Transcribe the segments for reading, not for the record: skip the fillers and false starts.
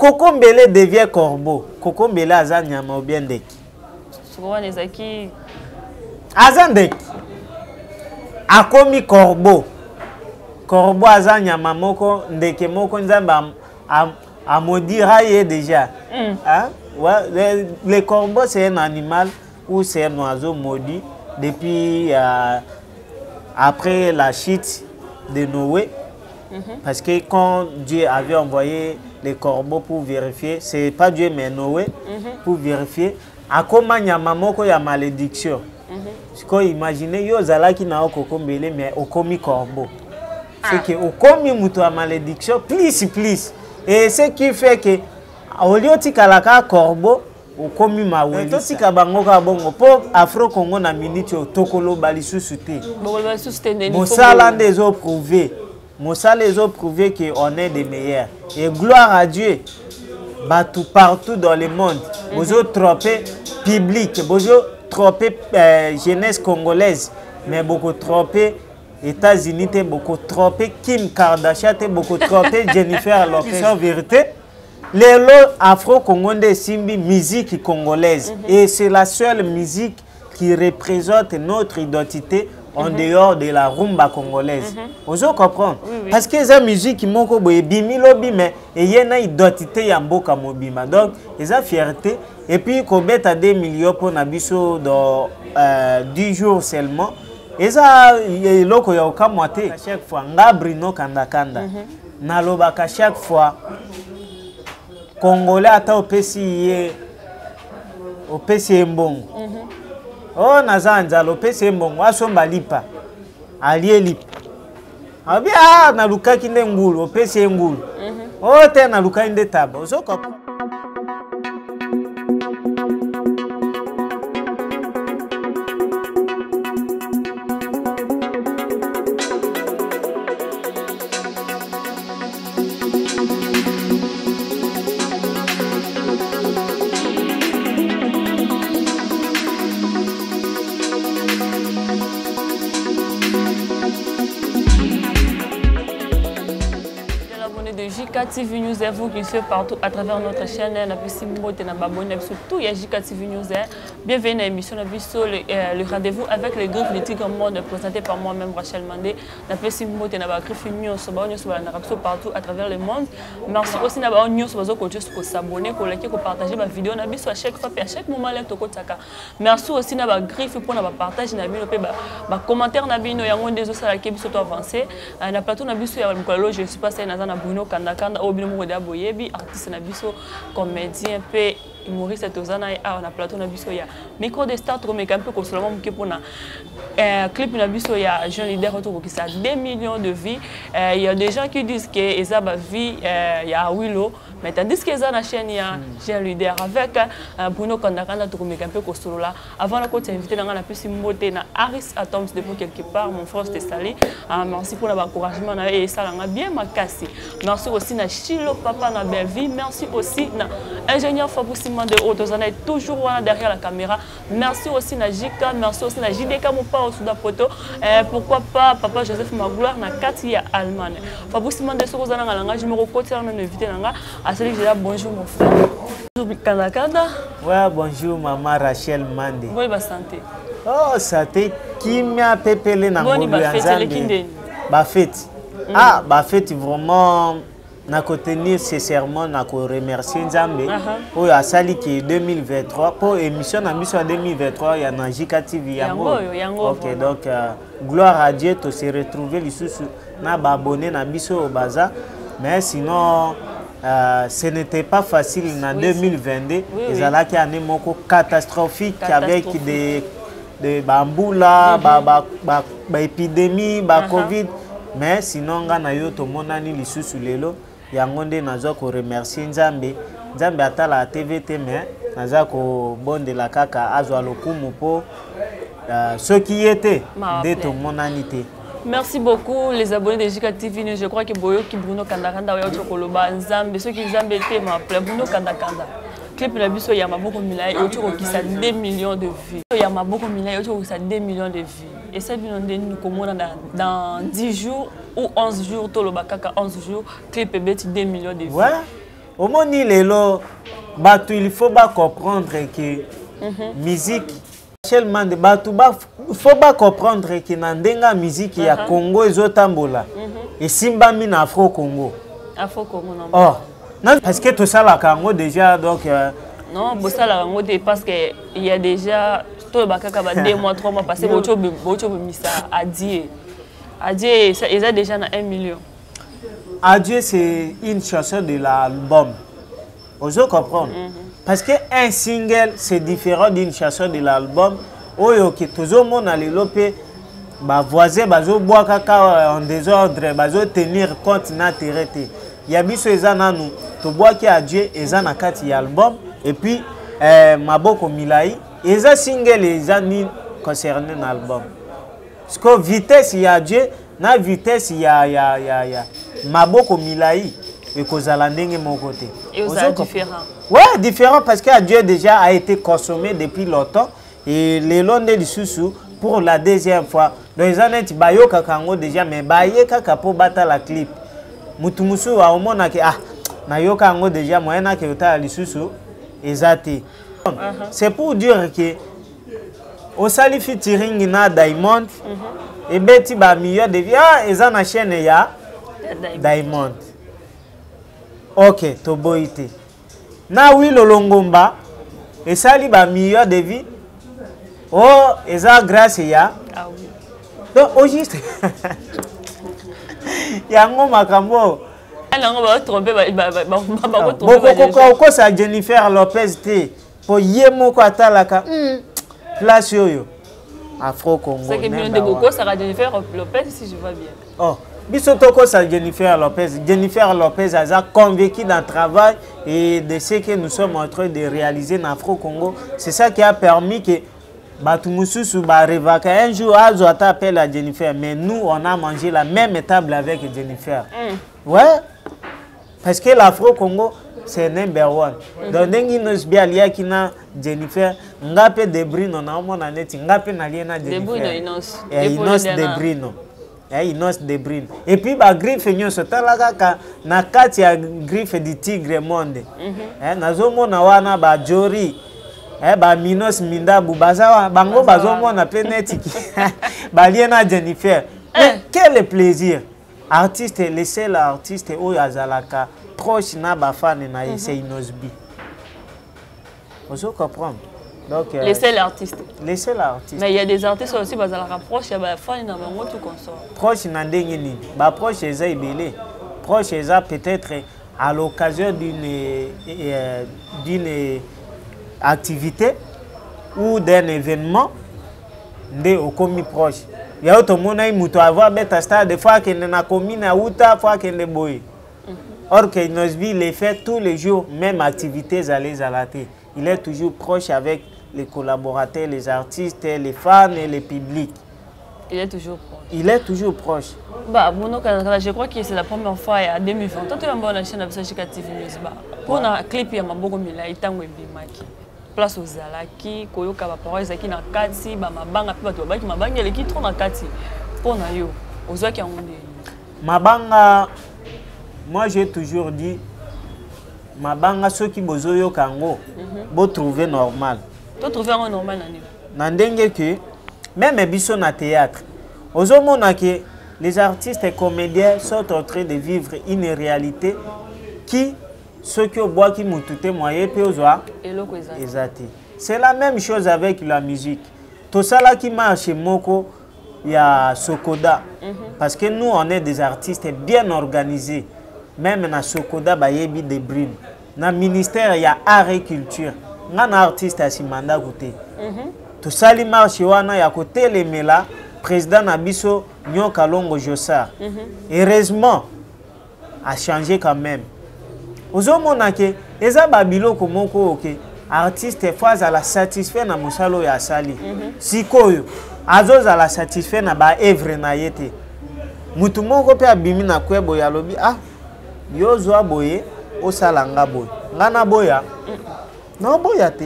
Coco Mbele devient corbeau. Coco Mbele aza nyama ou bien ndeki. Souvent les aki. Aza ndeki. Akomi corbeau. Corbeau aza nyama moko ndeke moko nzamba a maudira ye déjà. Hein? Ouais, le corbeau c'est un animal ou c'est un oiseau maudit depuis après la chute de Noé. Parce que quand Dieu avait envoyé les corbeaux pour vérifier, c'est pas Dieu mais Noé, pour vérifier, à comment il y a mamoko ya malédiction. Parce que imaginez, yo zalaki na Coco Mbele mais au komi corbeau. C'est que au komi muto a malédiction, please. Et ce qui fait que au lieu de kalaka corbeau, au komi mawe. Tout si kabango kabongo pour Afro Congo na minute tokolo balisu sute. Mosala des eaux prouvées. Moussa les ont prouvé qu'on est des meilleurs. Et gloire à Dieu. Partout dans le monde. Vous avez trompé public. Vous avez trompé jeunesse congolaise. Mais beaucoup trompé États-Unis. Beaucoup trompé Kim Kardashian. Beaucoup trompé Jennifer Lopez. En vérité, les lots afro-congolais simbi musique congolaise. Et c'est la seule musique qui représente notre identité. En dehors de la rumba congolaise. Vous comprenez? Parce que la musique qui m'a dit mais il y a une identité yamboka mobima. Donc, ils ont fierté. Et puis, qu'on met à 2 millions pour Nabiso dans 10 jours seulement. Ils ont loko ya okamwate. À chaque fois, Ngabrino Kandakanda. Nalobaka chaque fois. Congolais ata opesi mbongo. Oh, nazanja lopese mbongo asomba lipa alie lipa abia na luka kinde ngulu opese ngulu oh te na luka inde taba osoko. JK TV News est vous qui suivez partout à travers notre chaîne. Na pesi mbote na babone surtout il y a JK TV News. Bienvenue à l'émission le rendez-vous avec les griffes de Tigre Monde présenté par moi-même Rachel Mandé. Na pesi mbote na ba griffes news partout à travers le monde. Merci aussi na ba news bazo ko juste ko s'abonner, ko liker, ko partager ma vidéo na biso à chaque fois à chaque moment là toko taka. Merci aussi na ba griffes pour na ba partage na bino pe ba commentaire na bino yango ndezo sala ke biso to avancer. Na plateau na biso ya mkolalo je suis passé na Bruno Kandakanda au bino mo da boyebi artiste na biso comédien pe humoriste tozana a na plateau na biso ya micro de star to me un peu ko seulement mke pona clip na biso ya jeune leader autour qui ça 2 millions de vies. Il y a des gens qui disent que eza ba vie ya Willow mais tandis que eza na chaîne ya jeune leader avec Bruno Kandakanda to me un peu ko solo là avant la côté invité na pesi mbote na Aris Atoms depuis quelque part mon frère Stestali. Merci pour l'encouragement et ça l'a bien makasi. Merci aussi na Chilo Papa na belle vie. Merci aussi na ingénieur Fabousima de Haute-Zana toujours derrière la caméra. Merci aussi na Jika, merci aussi na JDK mon père au Souda Poto. Pourquoi pas Papa Joseph Magloire na Katia Allemagne. Fabousima de Haute-Zana na langage numéro côté na invité na à celui là bonjour mon frère. Bonjour Kandakanda. Ouais, bonjour maman Rachel Mandé. Bonne santé. Oh, santé qui m'a pépélé na ngolu ya Nzambe. Ba fête. Ah, ba fête vraiment na ko tenir sincèrement na ko remercier Nzambe. Oh ya sali ki 2023 pour émission na mission 2023 ya na JK TV yango. OK, donc gloire à Dieu to se retrouver lisusu na ba abonné na biso au baza. Mais sinon ce n'était pas facile en 2022. Ils allaient qui année moko catastrophique avec des bamboula, épidémie, Covid. Mais sinon, on a eu tout le monde qui est sur l'élo. Il y a un monde qui a remercié Nzambe. Nzambe a la TVT, mais il a bon de la kaka azwa lokumu pour ceux qui étaient de tout le monde. Merci beaucoup les abonnés de JK TV. Je crois que Boyo qui Bruno Kandakanda wa Chokoloba Nzambe ceux qui Nzambe étaient m'appelé Bruno Kandakanda. Clip la biso ya maboko milai autour qui ça 2 millions de vues. Ya maboko milai autour qui ça 2 millions de vues. Et ça bien nous comment dans 10 jours ou 11 jours to lo bakaka 11 jours clip bet 2 millions de vues. Ouais. Au moins, il faut pas comprendre que musique, seulement de Batou, il faut pas comprendre que la musique ya Congo et Zotambola et Simba Min Afro-Congo. Afro-Congo, non. Oh, non, parce que tout ça, la Congo déjà, donc. Non, ça, la Congo, parce qu'il y a déjà 2 mois, 3 mois passés, Adieu, ils ont déjà 1 million. Adieu, c'est une chanson de l'album. Vous comprenez? Parce qu'un single, c'est différent d'une chanson de l'album. Tout le monde a les voisins, boire en désordre, tenir compte de l'intérêt. Il y a des choses qui bois qui Adieu, ils ont un album. Et puis, Maboko Milaï, ils ont single, ils ont concerné l'album. Parce que vitesse, il y a Dieu, na vitesse, il y a Maboko Milaï. Et que l'anding mon côté. Et vous êtes différent. Ouais, différent parce que Dieu déjà a été consommé depuis longtemps. Et les longs du sous pour la deuxième fois. Donc, ils ont dit Bayo Kakango déjà, mais Baye Kakapo bata la clip. Mutumusu a au moins que ah, Nayo Kango déjà, moyen que tu as les sous exacté. C'est pour dire que au sali featuring na Diamond et Betty ba milieu de vie ah ils ont chaîne ya Diamond. Ok, to boité. Na oui Lolongomba et sali ba milieu de vie. Oh, ils ont grâce ya. Ah oui. Donc au juste. Yango makambo. Beaucoup ça Jennifer Lopez té pour yemo ko atalaka place yoyo Afro-Congo. C'est que million de beaucoup ça Jennifer Lopez si je vois bien. Oh, bisotoko ça Jennifer Lopez. Jennifer Lopez a convaincu dans le travail et de ce que nous sommes en train de réaliser en Afro-Congo. C'est ça qui a permis que Batumusu ba revaka un jour Azo appelle à Jennifer mais nous on a mangé la même table avec Jennifer. Ouais. Parce que l'Afro-Congo, c'est number one. Donc, nous bien lié qui na Jennifer, ngape de Brino na mon année, ngape na liena Jennifer. Inos de Brino. Inos de Brino. Et puis ba griffe nyo sotala kaka na kati ya griffe di tigre monde. Nazomo na wana ba Jori. Ba Minos Mindabu bazawa bango bazomo na penetiki. Ba liena Jennifer. Mais quel plaisir. Artiste, les seuls artistes où Azalaka proche na bafane na c'est Inosbi. Vous comprenez? Donc les seuls artistes. Les seuls artistes. Mais il y a des artistes aussi Azalaka proche ya bafane na bango tout consort. Proche na ndenge ni. Ba proche eza ibele. Proche eza peut-être à l'occasion d'une activité ou d'un événement ndé au commis proche. Il y a autre monde qui avoir bête star des fois qu'il n'a commis na outa fois qu'il ne boy. Or que Inosbi les fait tous les jours même activités à les alater. Il est toujours proche avec les collaborateurs, les artistes, les fans et le public. Il est toujours proche. Il est toujours proche. Bah Bruno Kanakala, je crois que c'est la première fois en 2020. Toi tu es la chaîne de TV News ba. Pour na clip ya maboko mila itango ebimaki. Place aux Zalaki, Koyoka Parois qui na kati, Mabanga, Pibatoba, Mabanga, les qui trop na kati. Pour na yo, aux qui ont Mabanga, moi j'ai toujours dit, Mabanga, ceux qui bozoyo Kango, vous trouvez normal. Tu trouves un normal Nandenge que, même biso na théâtre, aux hommes que les artistes et comédiens sont en train de vivre une réalité qui ceux qui ont bois qui m'ont tout témoigné, c'est la même chose avec la musique. Tout ça là qui marche chez Moko, il y a Sokoda. Parce que nous, on est des artistes bien organisés. Même dans Sokoda, il y a des brimes. Dans le ministère, il y a art et culture. Il y a un artiste à Simanda côté. Tout ça qui marche, il y a côté les Mela, président Nabiso, Nyon Kalongo Jossar. Heureusement, a changé quand même. Ozomona ke eza babilo komoko oke artiste fois à la satisfait na musalo ya sali sikoyo azoza la satisfait na ba œuvre na yete mutu moko pe abimi na kwebo ya lobi ah yozo aboye osalanga boy ngana boya non boya te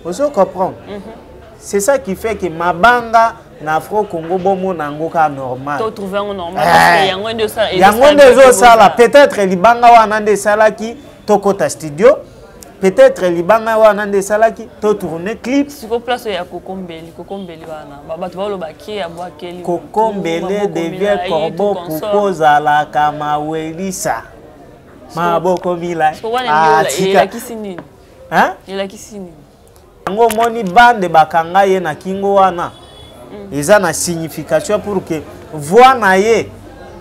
ozo comprendre c'est ça qui fait que Mabanga na Afro Congo bomo nango ka normal. To trouver un normal parce que yango nde ça. Yango nde ça là peut-être libanga wana nde salaki to kota studio. Peut-être libanga wana nde salaki to tourner clip. Siko place ya Kokombeli wana. Baba tu balo bakie ya boakeli. Kokombele devient corbeau pour la kamawelisa. Maboko mila. Il a kisini. Hein? Il a kisini. Ngo moni bande bakanga ye na kingo wana. Eza na signification pour que voix na ye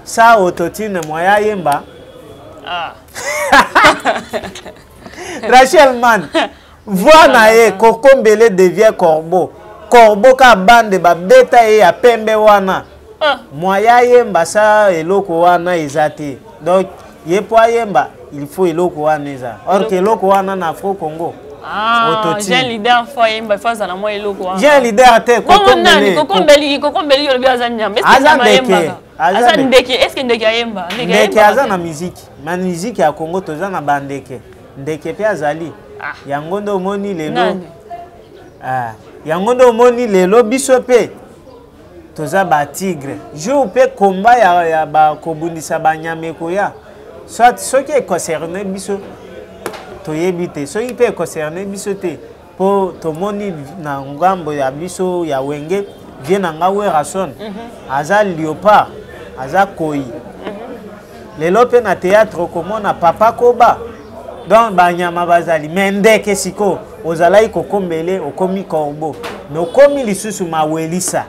sa autotune moya yemba. Ah. Rachel Man. Voix na ye Kokombele devient corbeau. Corbeau ka bande ba beta ye ya pembe wana. Moya yemba sa eloko wana ezate. Donc ye po yemba il faut eloko wana eza. Or que eloko wana na Afro Congo. Ah, j'ai un leader fort yemba face à la moi eloko wana. J'ai un leader te Kokombeli yo bien azanya. Ndeke est-ce que ndeke yemba? Ndeke azana musique. Ma musique ya Congo toza na bandeke. Ndeke pe azali. Yango ndo moni lelo. Yango ndo moni lelo biso pe. Toza ba tigre. Je pe combat ya ba kobundisa ba nyameko ya. Soit ce qui est concerné biso toyebite. Ce qui peut concerner biso te pour to moni na ngambo ya biso ya wenge vient na ngawe rason. Aza léopard, aza koi. Lelo pe na théâtre komona papa koba. Donc banyama bazali mendeke siko ozalai Kokombele okomi corbeau. Mais okomi lisusu mawelisa.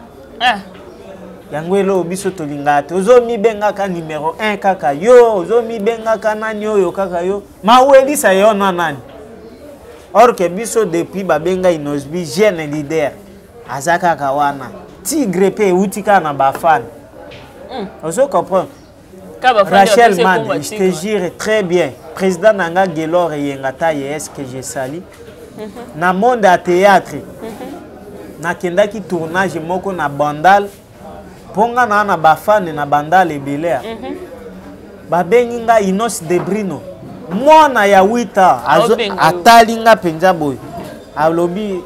Yango elo biso tolingate ozo mi benga ka numéro 1 kaka yo ozo mi benga ka nani oyo kaka yo mawelisa yo nani. Or que biso depuis ba benga Inosbi jeune leader azaka kawana tigre pe utika na ba fan. Ozo comprendre. Rachel Man, je te jure très bien. Président Nanga Gelor et Yengata est-ce que je sali. Na monde à théâtre. Na kendaki tournage moko na bandal. Ponga na bafane na bandal ebelea. Ba benginga Inos de Brino. Mwana ya 8 ans atalinga penza boy. Alobi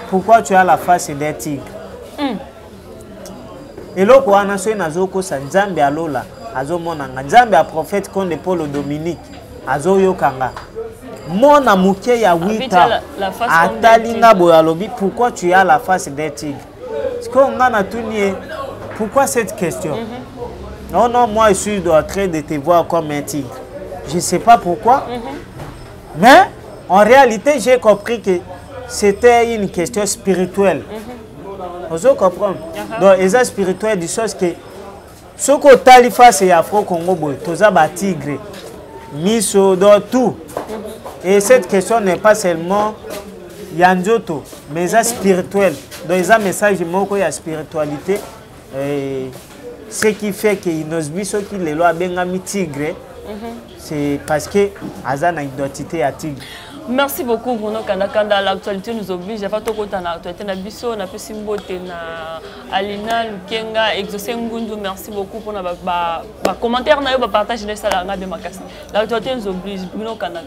pourquoi tu as la face d'un tigre? Eloko wana so nazoko sa Nzambe alola. Azo mona Nzambe a prophète Konde Paul Dominique azo yokanga mona muke ya 8 ans atalinga boyalobi pourquoi tu as la face d'un tigre? Ce qu'on a tuni pourquoi cette question? Non non, moi je suis en train de te voir comme un tigre. Je sais pas pourquoi. Mais en réalité j'ai compris que c'était une question spirituelle. Vous comprenez? Donc les spirituels du sens que ce que tali face à Afro Congo boy, toza ba tigre, miso do tout. Et cette question n'est pas seulement yanjoto, mais spirituel. Donc ils ont message moko ya spiritualité. Ce qui fait que Inosbi so qui les lois bengami tigre, c'est parce que azana identité à tigre. Merci beaucoup Bruno Kanda. L'actualité nous oblige. J'ai fait tout le temps l'actualité. Na biso, na pesimbote, na Alina, Lukenga, Exaucé Ngundu. Merci beaucoup pour nos commentaires, na partage de ça là, de makasi. L'actualité nous oblige. Bruno Kanda.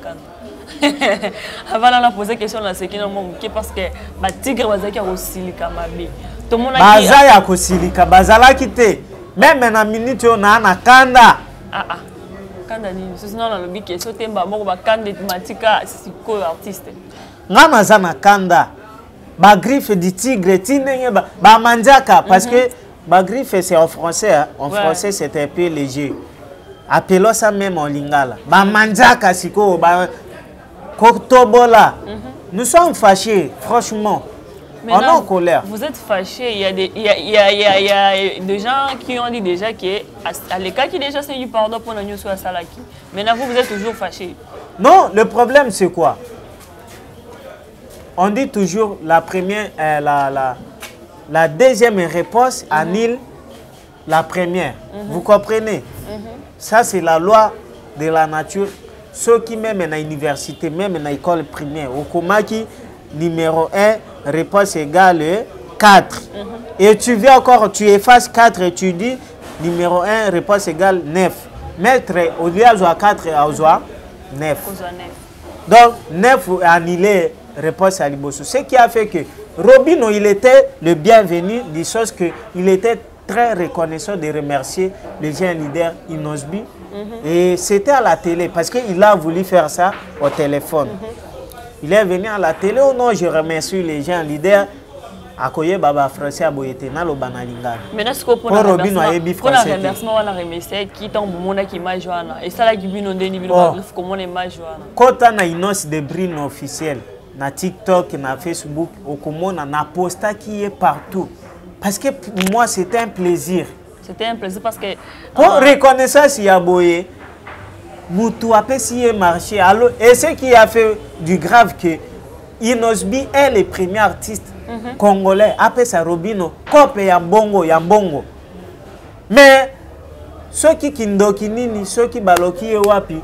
Avant de poser question là, c'est qui non parce que ba tigre bazaki aussi likamabe. Tout le monde a dit. Bazaya kosilika, bazala kite. Même na minute on a na kanda. Kanda ni sinon na lobi ke so temba moko ba kanda thématika siko artiste ngana zana kanda ba griffe du tigre tinenge ba manjaka parce que ba griffe c'est en français hein? En français c'est un peu léger appelons ça même en lingala ba manjaka siko ba kotobola. Nous sommes fâchés franchement. On est en colère. Vous êtes fâchés. Il y a des gens qui ont dit déjà qu'à l'écart qui déjà c'est du pardon pour nous sur la salaki. Maintenant vous êtes toujours fâchés. Non, le problème c'est quoi? On dit toujours la première, la deuxième réponse annule la première. Vous comprenez? Ça c'est la loi de la nature. Ceux qui même à l'université, même à l'école primaire, au Komaki, numéro 1, réponse égale 4. Et tu viens encore, tu effaces 4 et tu dis numéro 1, réponse égale 9. Maître, au lieu de 4, il 9. Donc, 9 annulé réponse à l'Ibosso. Ce qui a fait que Robino, il était le bienvenu, des choses que il était très reconnaissant de remercier le jeune leader Inosbi. Et c'était à la télé, parce qu'il a voulu faire ça au téléphone. Il est venu à la télé, oh non, je remercie les gens leaders. Akoye baba français aboyete na lo banalinga. Maintenant ce qu'on pour Robino ayebi français. Pour remerciement on a remercié qui tombe mona qui m'a joana et ça là qui bino ndeni bino comment on est ma joana. Kota na inos de brine officiel na TikTok na Facebook okomona na posta qui est partout. Parce que pour moi c'était un plaisir. C'était un plaisir parce que pour reconnaissance ya boye mutu apesi e marché alors et ce qui a fait du grave que Inosbi est le premier artiste congolais après sa Robino kope ya mbongo mais ceux qui kindoki nini ceux qui baloki wapi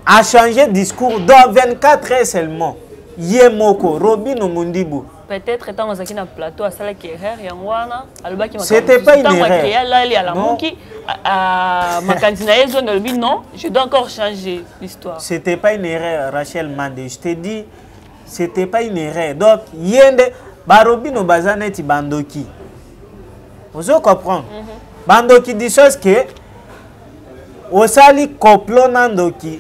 a changé discours dans 24 heures seulement Yemoko Robino Mundibu peut-être étant dans un plateau à salle qui erreur yangwana alobaki c'était pas une erreur là il y a la moki à ma cantine zone de non je dois encore changer l'histoire c'était pas une erreur Rachel Mandé je te dis c'était pas une erreur donc yende Barobino bazaneti bandoki. Vous comprenez? Bandoki dit chose que osali koplo nandoki.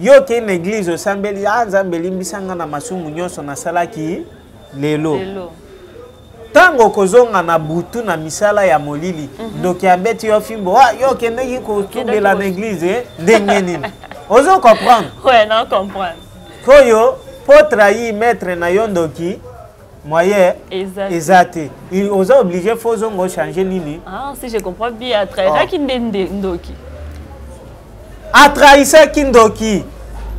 Yo ke une église au Sambeli Zambeli mbisanga na masumu nyonso na salaki lelo. Tango kozonga na butu na misala ya molili. Ndoki abeti yo fimbo yo ke ndeki ko tubela na église ndenge nini. Ozo comprendre? Ouais, non comprendre. Koyo pour trahir maître na yondoki moyen exact. Ils ont obligé de changer nini. Ah, si je comprends bien, à trahir Kindoki. À trahir ça Kindoki.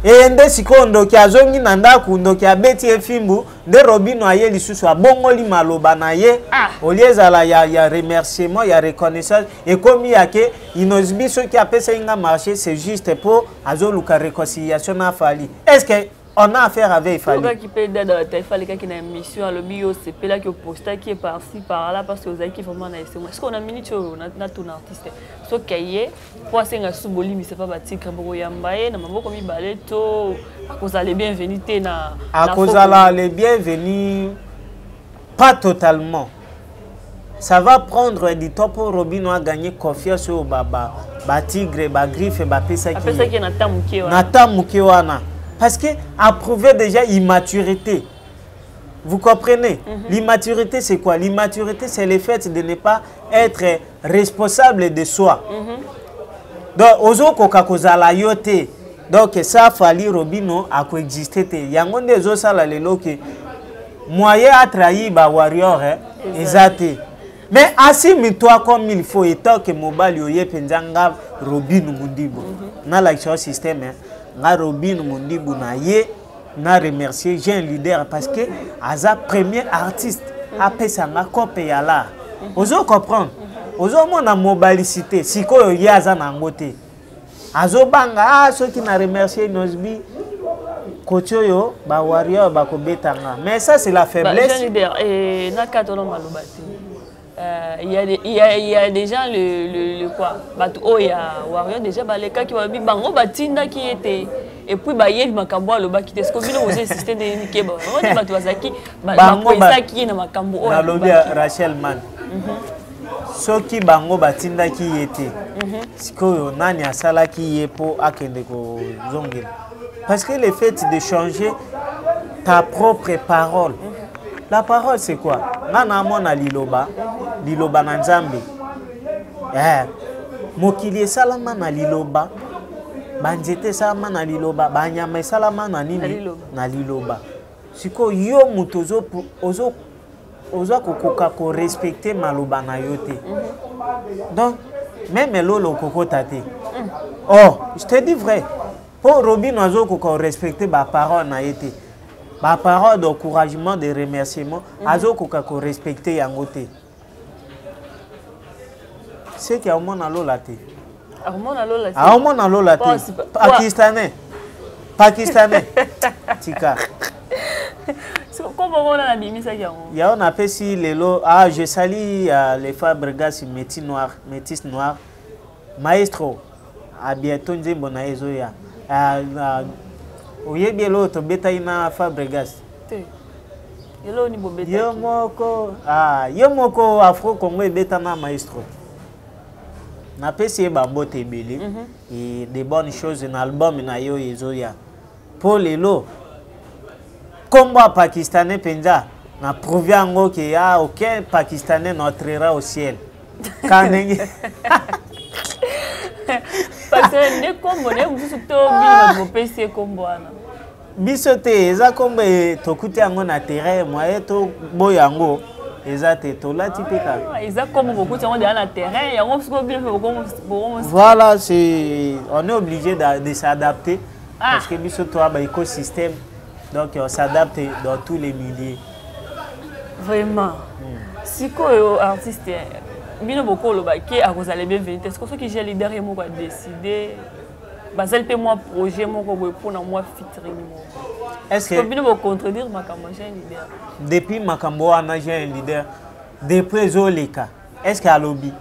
Et ende siko ndoki azongi nanda kundoki abeti efimbu de Robino aye lisusu abongoli maloba na ye. Olieza la ya remerciement, ya reconnaissance et comme il y a que Inosbi ceux qui appellent ça inga marché c'est juste pour azoluka réconciliation na fali. Est-ce que on a affaire avec Fali. Qui peut aider dans la téléphone, qui a une mission, le bio, c'est là qui est posté, qui est par-ci, par-là, parce que vous avez qui vraiment est-ce qu'on a mis tout un artiste? Ce qui est, pour c'est un sous-boli, mais c'est pas bâti, comme vous y avez, n'a pas comme il balait tout, à cause des bienvenus, à cause des bienvenus, pas totalement. Ça va prendre du temps pour Robino à gagner confiance au baba, tigre, griffe, pesa qui est Mukewana. Parce que approuver déjà immaturité. Vous comprenez? L'immaturité, c'est quoi? L'immaturité, c'est le fait de ne pas être responsable de soi. Donc, ozo kokakoza la yote. Donc, ça fallait Robino à coexister. Il y a des autres ça le que moyen à trahir ba warrior exact. Mais assume toi comme il faut et tant que mobile yoye penzanga Robino Mundibu. Na l'action système na Robino Mundibu na ye na remercier j'ai un leader parce que aza premier artiste après ça na copé ya là. Ozo comprendre. Ozo mona mobilicité siko yo aza na ngote. Azo banga ceux qui na remercier Inosbi kocho yo ba warrior ba kobetanga. Mais ça c'est la faiblesse. J'ai un leader et na katolo malobati. Il y a déjà le quoi oh il y a warrior déjà les cas qui va bien bango batinda qui était et puis bah il makambo le bas qui est ce que vous avez système de niquer bon on dit batu azaki bango ça qui na makambo oh na lobby Rachel Man ceux qui bango batinda qui était ce que nani asala qui est pour akende ko zongela parce que le fait de changer ta propre parole. La parole c'est quoi? Nana mona liloba na nzambe. Mokili salama na liloba. Banjete salama na liloba, banyama salama na nini na liloba. Siko yo mutozo ozo kokoka ko respecter maloba na yote. Donc même lolo koko tate. Oh, je te dis vrai. Pour Robino ozo koko respecter ba parole na yote. Ma parole d'encouragement, de remerciement, azo kokako respecter yangote. C'est qu'il y a au monde à l'eau là. Au monde à l'eau là. Pakistanais. Tika. Comment on a mis ça? Il y a on appelle si les lots. Je salue les Fabregas métis noirs. Maestro. À bientôt, nous bon aïzoya. Oye bien l'autre, beta ina Fabregas. Yelo ni bobeta. Yo moko Afro Congo ebeta na maestro. Na pesi bambote ebele et des bonnes choses dans l'album na yo ezoya. Pour lelo combat pakistanais penza na prouvé ngo que ya aucun pakistanais n'entrera au ciel. Kanenge. Parce que ne combo ne musu to bi ba pesi combo ana. Biso te eza combo tokuti yango na terrain moyen to boyango. Voilà, on est obligé de s'adapter parce que nous sommes un écosystème, donc on s'adapte dans tous les milieux. Vraiment. Si vous êtes artiste, vous allez bienvenue. Est-ce que ceux qui j'ai leader et moi décidé, basel pe moi projet moi pour moi featuring. Est-ce que vous contredire ma leader? Depuis Makambo, on a un leader. Depuis Zoleka, est-ce qu'il y a lobby?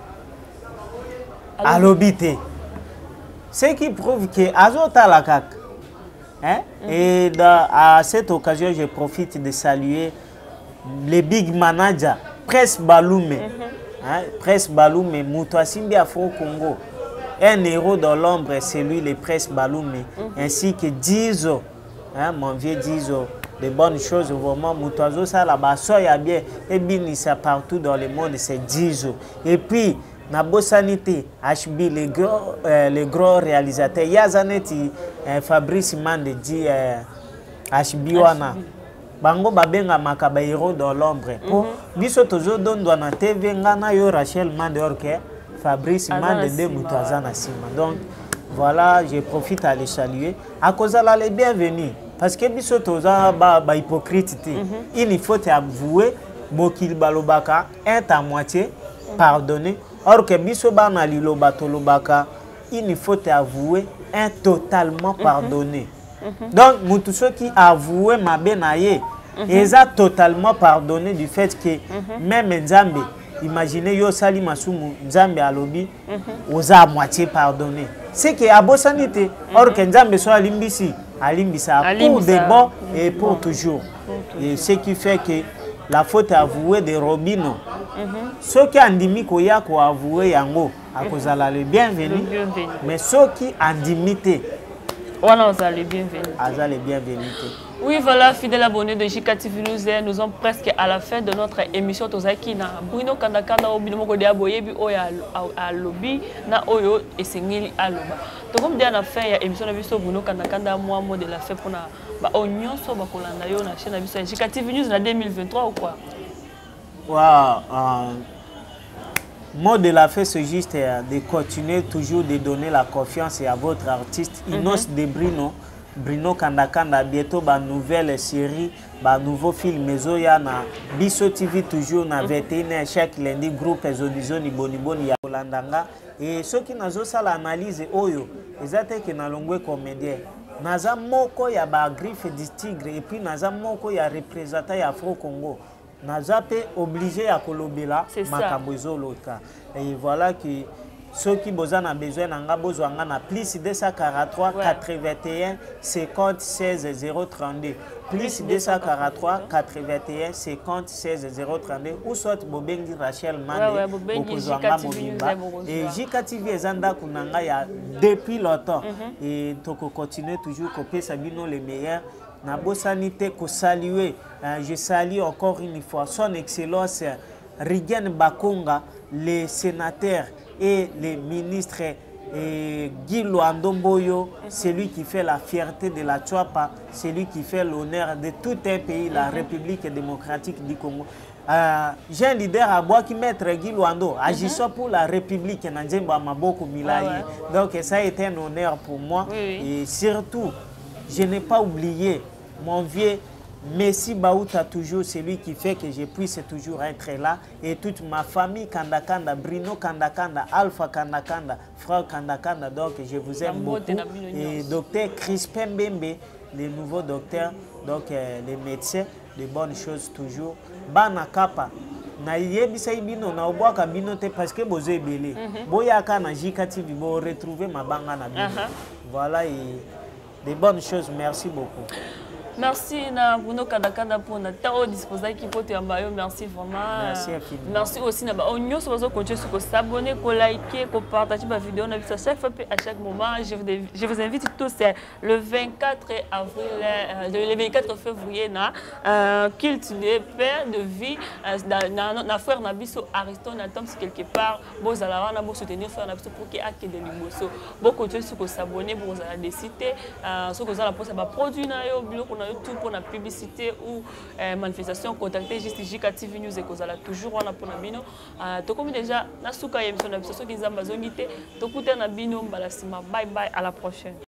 À lobby, ce qui prouve que Azota la CAC. Et à cette occasion, je profite de saluer les big managers, Presse Baloume, Presse Baloume, Moutouassimbi Afro Congo. Un héros dans l'ombre, c'est lui, le Presse Baloume, ainsi que Dizo, mon vieux Dizo. De bonnes choses, vraiment, Moutazo, ça là-bas, ça y a bien, et bien, ça partout dans le monde, c'est Dizo. Et puis, Nabo Sanité, HB, les gros réalisateurs, Yazaneti, Fabrice Mande, dit HB Wana. Bango Babenga Makaba héros dans l'ombre. Pour Biso Tozo Don Douana TV, Ngana Yo Rachel Mande Orke, Fabrice Mande de Moutazana Sima. Donc, voilà, je profite à les saluer. À cause de la bienvenue. Parce que biso toza ba hypocrite, il faut avouer bokil balobaka est à moitié pardonné. Or que biso ba na liloba tolobaka, il faut avouer est totalement pardonné. Donc mutu ceux qui avoué ma benaye, ils a totalement pardonné du fait que même Nzambe, imaginez yo sali masumu Nzambe alobi, oza à moitié pardonné. C'est que à bosanité, or que Nzambe soit limbisi. Alimbisa pour de bon et pour toujours. Et ce qui fait que la faute avouée de Robino. Ceux qui ont dit qu'ils ont avoué Yango, à cause de la bienvenue. Mais ceux qui ont dit oui, voilà, fidèles abonnés de JKTV News, nous sommes presque à la fin de notre émission. Tozaki na Bruno Kandakanda obino moko de aboyebi oya a lobby na oyo esengeli aloba. To comme dia na fin ya émission na biso Bruno Kandakanda moi mot de la fin pour na ba onyon so ba kolanda yo na chaîne na biso JKTV News na 2023 ou quoi? Wow, mot de la fin, c'est juste de continuer toujours de donner la confiance à votre artiste. Inos de Bruno Kandakanda, bientôt une nouvelle série, un nouveau film, Mezoya na Biso TV toujours na 21h chaque lundi, groupe Zodizoni Boniboni ya Olandanga. Et ceux qui n'ont pas l'analyse, oyo, ils ont que na longwe comédien. Naza moko ya ba griffe du tigre et puis naza moko ya représentant ya Afro Congo. Naza pe obligé à kolobela makabozo loka. Et voilà que ceux qui ont besoin d'anga besoin na plus 243 81 50 16 032 plus 243 81 50 16 032 ou soit bobengi Rachel Mande okozanga mobimba et JKTV ezanda kunanga ya depuis longtemps et toko continuer toujours copier sabino les meilleurs na bosanité ko saluer je salue encore une fois son excellence Rigen Bakonga, les sénateurs et les ministres, et Guy Luandomboyo, celui qui fait la fierté de la Tchouapa, celui qui fait l'honneur de tout un pays, la République démocratique du Congo. J'ai un leader à bois qui maître Guy Luando, agissant pour la République Nandjemba Maboko Milaye. Donc ça a été un honneur pour moi. Et surtout, je n'ai pas oublié mon vieux Messi Baouta, toujours celui qui fait que je puisse toujours être là. Et toute ma famille Kandakanda, Bruno Kandakanda, Alpha Kandakanda, Frère Kandakanda. Donc je vous aime beaucoup. Et docteur Crispin Bembe, le nouveau docteur, donc les médecins, de bonnes choses toujours. Bana Kapa. Na yebisa ibino na obwaka bino te parce que bozo ebele. Boyaka na JKTV bo retrouver ma banga na bino. Voilà et de bonnes choses. Merci beaucoup. Merci na Bruno Kadakada pour notre disposition qui peut te maillot. Merci vraiment. Merci infiniment. Merci aussi na on nous sur continuer sur s'abonner, liker, partager ma vidéo on a vu ça chaque fois à chaque moment. Je vous invite tous le 24 avril le 24 février na cultiver paix de vie na frère Nabiso Ariston Tom quelque part bon ala na bon soutenir frère Nabiso pour qu'il ait de l'imoso. Bon continuer sur s'abonner pour la décider sur que ça la poste ba produit na yo biloko na tout pour la publicité ou manifestation contacter juste JKTV News et kozala toujours on a pour na bino to comme déjà na suka émission na biso qui nzamba zongité to kuta na bino mbala sima bye bye à la prochaine.